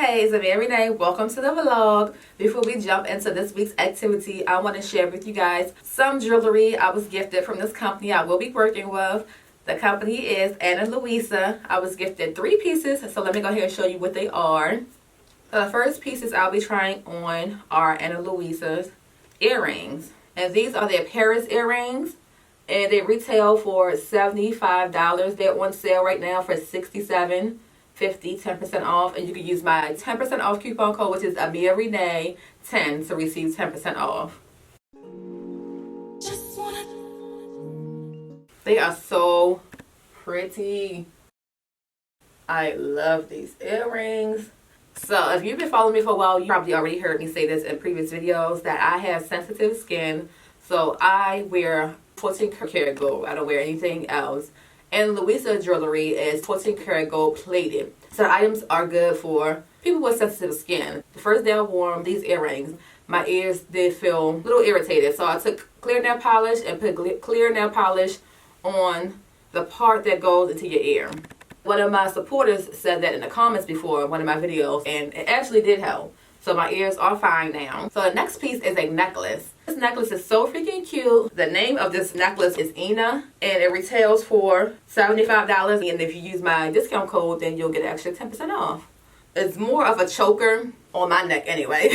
Hey, it's Amia Renee. Welcome to the vlog. Before we jump into this week's activity, I want to share with you guys some jewelry I was gifted from this company I will be working with. The company is Ana Luisa. I was gifted 3 pieces, so let me go ahead and show you what they are. The first pieces I'll be trying on are Ana Luisa's earrings. And these are their Paris earrings. And they retail for $75. They're on sale right now for $67.50, 10% off. And you can use my 10% off coupon code, which is Amia Renee 10, to receive 10% off. They are so pretty. I love these earrings. So if you've been following me for a while, you probably already heard me say this in previous videos that I have sensitive skin. So I wear 14 karat gold. I don't wear anything else. And Luisa jewelry is 14 karat gold plated. So the items are good for people with sensitive skin. The first day I wore these earrings, my ears did feel a little irritated. So I took clear nail polish and put clear nail polish on the part that goes into your ear. One of my supporters said that in the comments before one of my videos, and it actually did help. So my ears are fine now. So the next piece is a necklace. This necklace is so freaking cute. The name of this necklace is Ana, and it retails for $75. And if you use my discount code, then you'll get an extra 10% off. It's more of a choker on my neck anyway.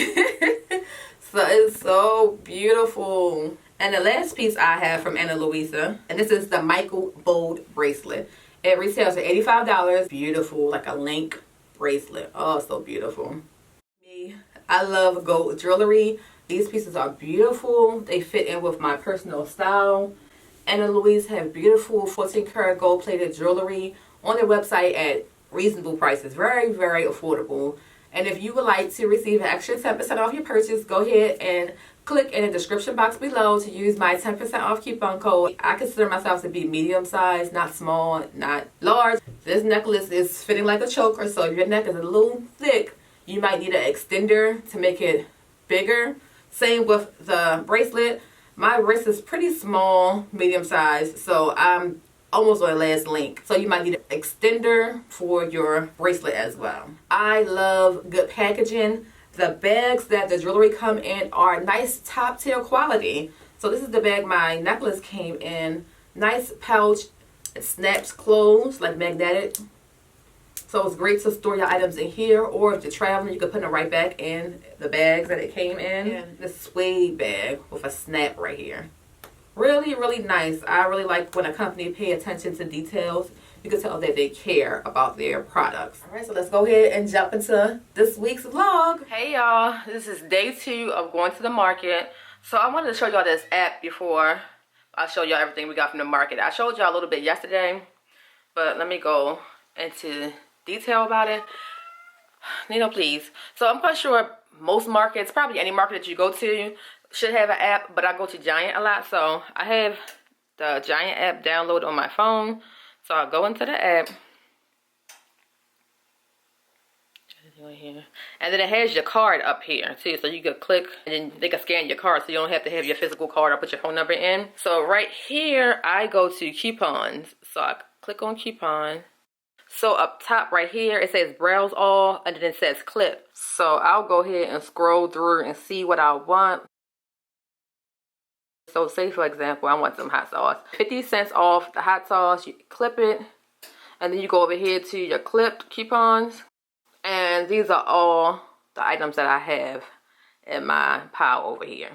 So it's so beautiful. And the last piece I have from Ana Luisa, and this is the Michael Bold bracelet. It retails for $85. Beautiful, like a link bracelet. Oh, so beautiful. I love gold jewelry. These pieces are beautiful. They fit in with my personal style. Ana Luisa have beautiful 14 karat gold plated jewelry on their website at reasonable prices. Very, very affordable. And if you would like to receive an extra 10% off your purchase, go ahead and click in the description box below to use my 10% off coupon code. I consider myself to be medium size, not small, not large. This necklace is fitting like a choker, so if your neck is a little thick, you might need an extender to make it bigger. Same with the bracelet. My wrist is pretty small, medium size, so I'm almost on the last link. So you might need an extender for your bracelet as well. I love good packaging. The bags that the jewelry come in are nice top tier quality. So this is the bag my necklace came in. Nice pouch. It snaps closed, like magnetic. So it's great to store your items in here, or if you're traveling, you can put them right back in the bags that it came in. And this suede bag with a snap right here. Really, really nice. I really like when a company pay attention to details. You can tell that they care about their products. All right, so let's go ahead and jump into this week's vlog. Hey y'all, this is day 2 of going to the market. So I wanted to show y'all this app before I show y'all everything we got from the market. I showed y'all a little bit yesterday, but let me go into detail about it. Nino, please. So I'm quite sure most markets, probably any market that you go to, should have an app, but I go to Giant a lot, so I have the Giant app downloaded on my phone. So I'll go into the app. And then it has your card up here too, so you can click and then they can scan your card, so you don't have to have your physical card or put your phone number in. So right here I go to coupons, so I click on coupon. So up top right here it says browse all, and then it says clip. So I'll go ahead and scroll through and see what I want. So say for example, I want some hot sauce. 50 cents off the hot sauce. You clip it, and then you go over here to your clipped coupons. And these are all the items that I have in my pile over here.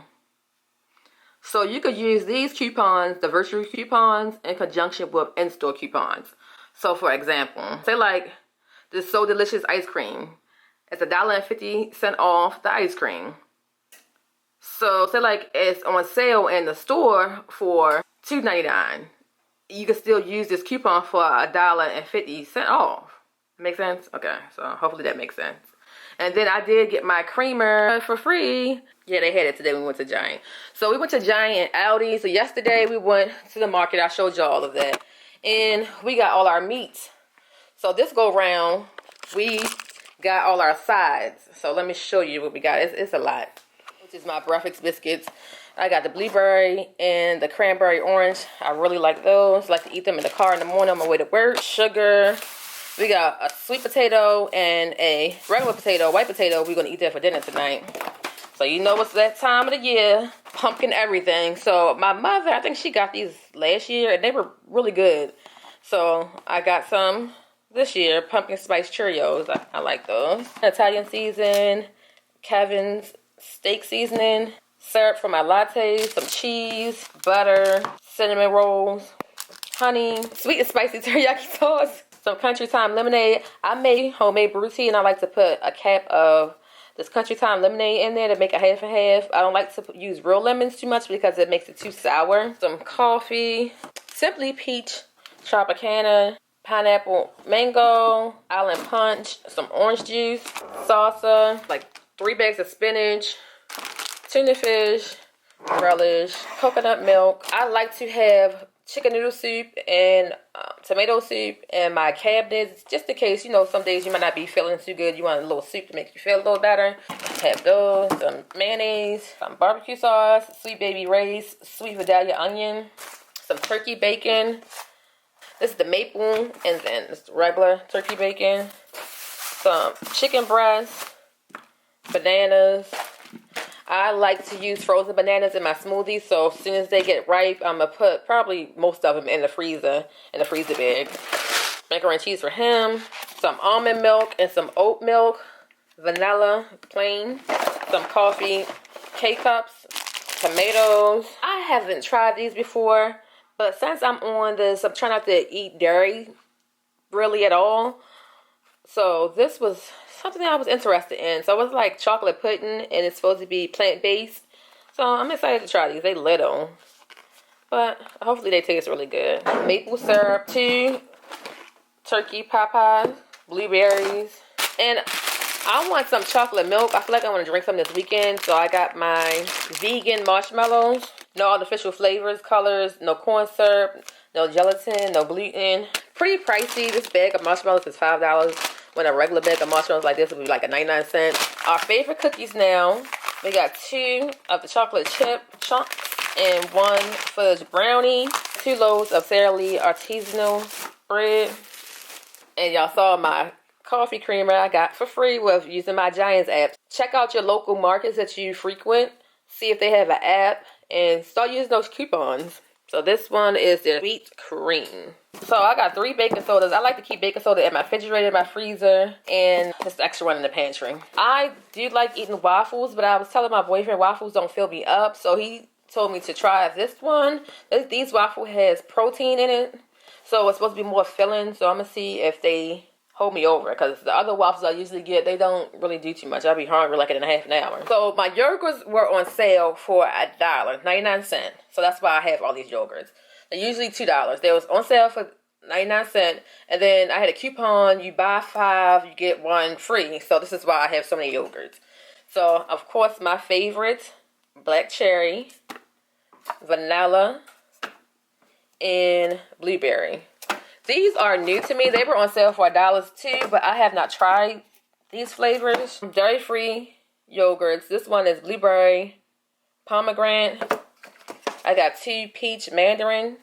So you could use these coupons, the virtual coupons, in conjunction with in-store coupons. So for example, say like this So Delicious ice cream. It's $1.50 off the ice cream. So say like it's on sale in the store for $2.99. You can still use this coupon for $1.50 off. Make sense? Okay, so hopefully that makes sense. And then I did get my creamer for free. Yeah, they had it today when we went to Giant. So we went to Giant Aldi. So yesterday we went to the market. I showed you all of that. And we got all our meats. So this go round, we got all our sides. So let me show you what we got. It's a lot. Which is my breakfast biscuits. I got the blueberry and the cranberry orange. I really like those. I like to eat them in the car in the morning on my way to work. Sugar, We got a sweet potato and a regular potato, white potato. We're gonna eat that for dinner tonight. So you know it's that time of the year, pumpkin everything. So my mother, I think she got these last year and they were really good. So I got some this year, pumpkin spice Cheerios. I like those. Italian season, Kevin's steak seasoning, syrup for my lattes, some cheese, butter, cinnamon rolls, honey, sweet and spicy teriyaki sauce, some country time lemonade. I made homemade brew tea and I like to put a cap of this country time lemonade in there to make a half and half. I don't like to use real lemons too much because it makes it too sour. Some coffee, Simply Peach, Tropicana, pineapple mango, island punch, some orange juice, salsa, like 3 bags of spinach, tuna fish, relish, coconut milk. I like to have chicken noodle soup and tomato soup in my cabinets, just in case, you know, some days you might not be feeling too good. You want a little soup to make you feel a little better. Have those, some mayonnaise, some barbecue sauce, sweet baby Ray's, sweet Vidalia onion, some turkey bacon. This is the maple, and then it's the regular turkey bacon. Some chicken breast, bananas. I like to use frozen bananas in my smoothies, so as soon as they get ripe, I'm going to put probably most of them in the freezer bag. Macaroni and cheese for him. Some almond milk and some oat milk. Vanilla, plain. Some coffee, K-cups, tomatoes. I haven't tried these before, but since I'm on this, I'm trying not to eat dairy really at all. So this was something that I was interested in. So it was like chocolate pudding and it's supposed to be plant-based. So I'm excited to try these. They little, but hopefully they taste really good. Maple syrup, 2 turkey pot pies, blueberries, and I want some chocolate milk. I feel like I want to drink some this weekend. So I got my vegan marshmallows. No artificial flavors, colors, no corn syrup, no gelatin, no gluten. Pretty pricey. This bag of marshmallows is $5. When a regular bag of marshmallows like this would be like a 99¢. Our favorite cookies now. We got 2 of the chocolate chip chunks and 1 fudge brownie. 2 loaves of Sara Lee artisanal bread. And y'all saw my coffee creamer I got for free with using my Giants app. Check out your local markets that you frequent. See if they have an app and start using those coupons. So this one is the sweet cream. So I got 3 baking sodas. I like to keep baking soda in my refrigerator, my freezer, and just the extra one in the pantry. I do like eating waffles, but I was telling my boyfriend waffles don't fill me up. So he told me to try this one. These waffle has protein in it. So it's supposed to be more filling. So I'm going to see if they hold me over, because the other waffles I usually get, they don't really do too much. I'll be hungry like in a half an hour. So my yogurts were on sale for $1.99. So that's why I have all these yogurts. They're usually $2. They was on sale for 99¢, and then I had a coupon. You buy 5, you get 1 free. So this is why I have so many yogurts. So of course my favorite, black cherry, vanilla, and blueberry. These are new to me. They were on sale for $1 too, but I have not tried these flavors. Dairy-free yogurts. This one is blueberry, pomegranate. I got 2 peach mandarin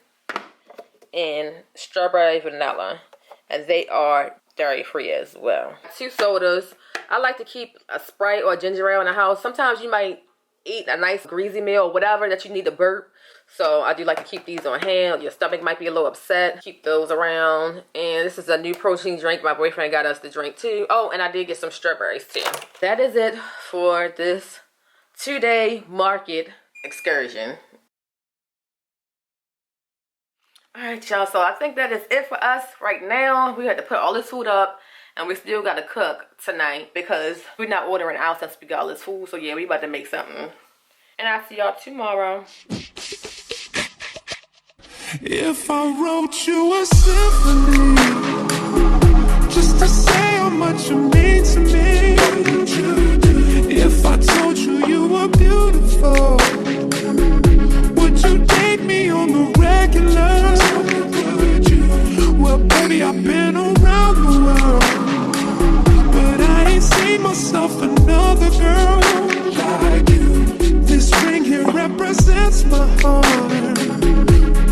and strawberry vanilla. And they are dairy-free as well. 2 sodas. I like to keep a Sprite or a ginger ale in the house. Sometimes you might eat a nice greasy meal or whatever that you need to burp. So I do like to keep these on hand. Your stomach might be a little upset. Keep those around. And this is a new protein drink my boyfriend got us to drink too. Oh, and I did get some strawberries too. That is it for this 2-day market excursion. Alright y'all, so I think that is it for us right now. We had to put all this food up and we still got to cook tonight because we're not ordering out since we got all this food. So yeah, we about to make something. And I'll see y'all tomorrow. If I wrote you a symphony, just to say how much you mean to me. If I told you you were beautiful, would you date me on the regular? Well, baby, I've been around the world, but I ain't seen myself another girl like you. This ring here represents my heart,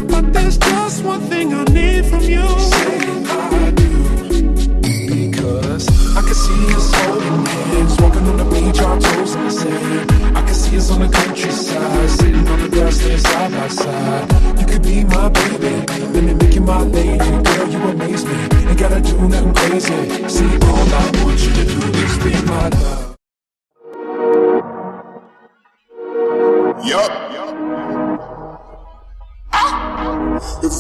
but there's just one thing I need from you. Say I do. If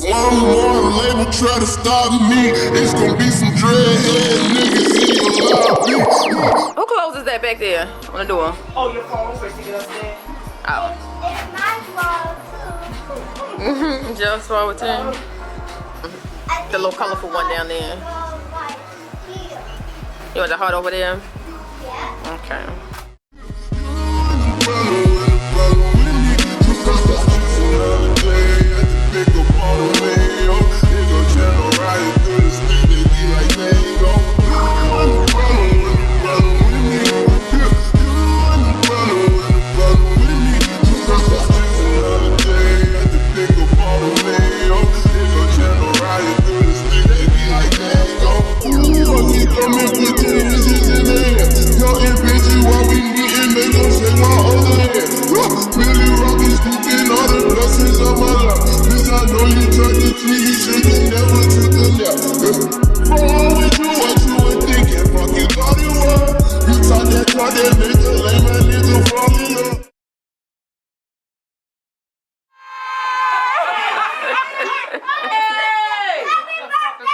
one more label try to stop me, it's gonna be some dreadhead niggas in your lobby. Who closes that back there on the door? Oh, your phone for you upstairs. Oh. It's my phone too. Just forward to him. The little colorful one down there. You want the heart over there? Yeah. Okay.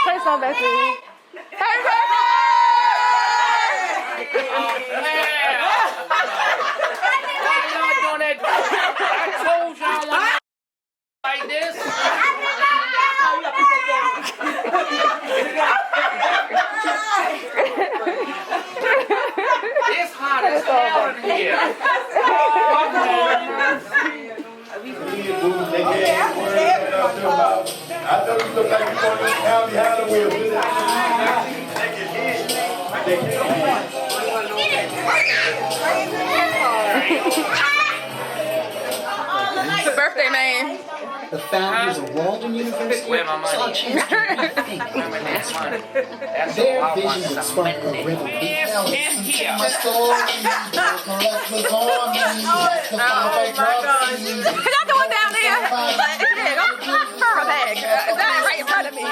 Play song back to me. Happy birthday! I told y'all like this. It's hot as hell in here. I know you look like you're going to County Halloween. It's a birthday, man. The founders of Walden University Where my money? saw a chance to rethink That's money. That's their all I vision want. would spark a revolution. It's here. My story, the army, the Can y'all do it down there? Yeah, don't throw a bag. That right in front of me.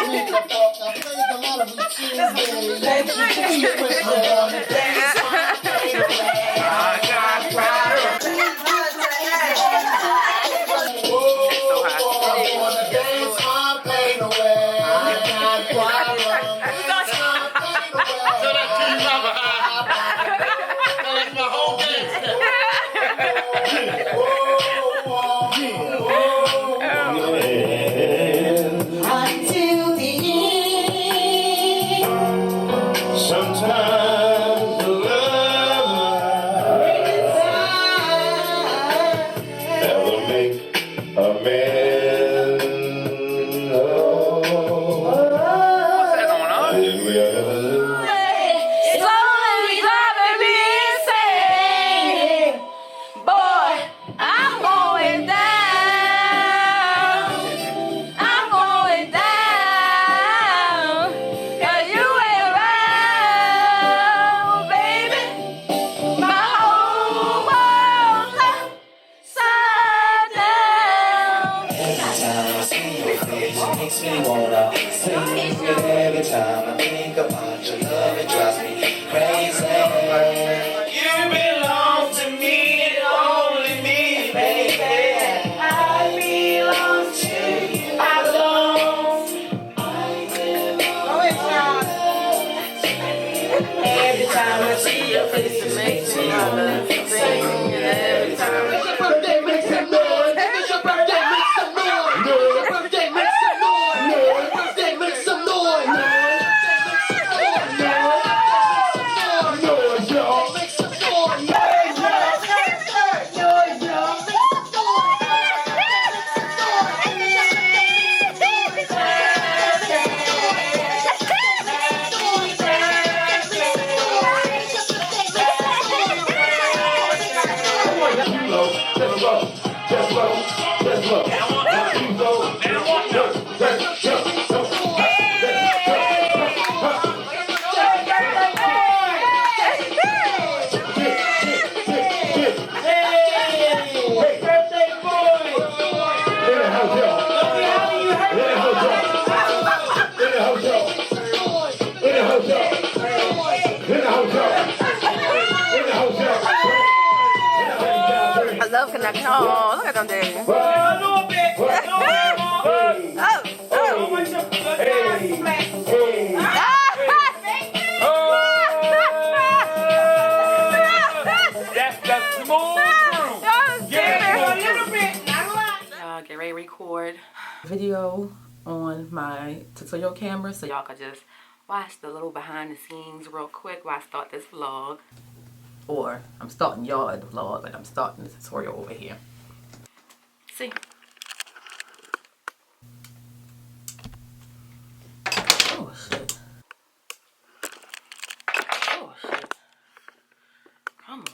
Sometimes the love that will make a man. What's that going on? Slowly driving me insane. Boy, I'm going down. I'm going down. 'Cause you ain't around, baby. My whole world's upside down. Every time I see your face, it makes me wanna sing. Every time I think about your love, it drives me crazy. You belong to me and only me, baby. I belong to you alone. Every time I see your face, it makes me wanna sing. Every time. It's your birthday, make some noise. It's your birthday, make some noise. Your birthday, make some noise. Your birthday, make some noise. Make some noise. I love connecting. Oh, look I'm doing. A little bit more. Oh, Much of that's the smooth groove. Get it a little bit. Y'all get ready to record video on my tutorial camera so y'all could just watch the little behind the scenes real quick while I start this vlog. Or I'm starting y'all at the vlog, but I'm starting the tutorial over here. See? Oh shit. Oh shit. Come on.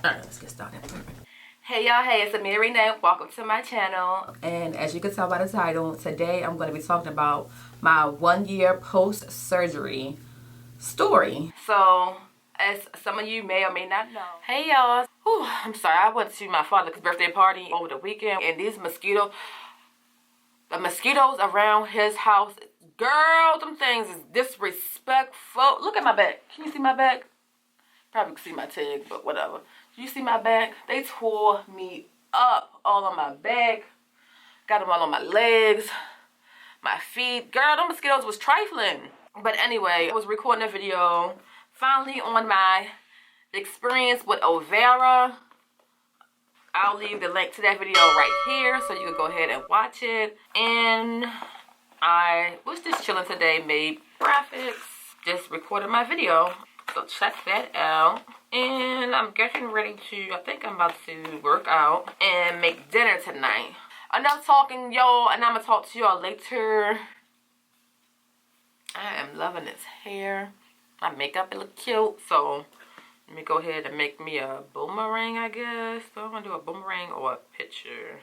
Alright, let's get started. Hey y'all, hey, it's Amia Renee. Welcome to my channel. And as you can tell by the title, today I'm going to be talking about my 1 year post-surgery story. So, as some of you may or may not know. Hey y'all. I'm sorry, I went to my father's birthday party over the weekend and these mosquitoes, the mosquitoes around his house, girl, them things is disrespectful. Look at my back. Can you see my back? Probably can see my tag, but whatever. You see my back? They tore me up all on my back. Got them all on my legs, my feet. Girl, them mosquitoes was trifling. But anyway, I was recording a video finally on my experience with Overa. I'll leave the link to that video right here so you can go ahead and watch it. And I was just chilling today, made graphics, just recorded my video. So check that out. And I'm getting ready to, I think I'm about to work out and make dinner tonight. Enough talking, y'all, and I'm gonna talk to y'all later. I am loving this hair. My makeup, it look cute. So let me go ahead and make me a boomerang, I guess. So I'm gonna do a boomerang or a picture.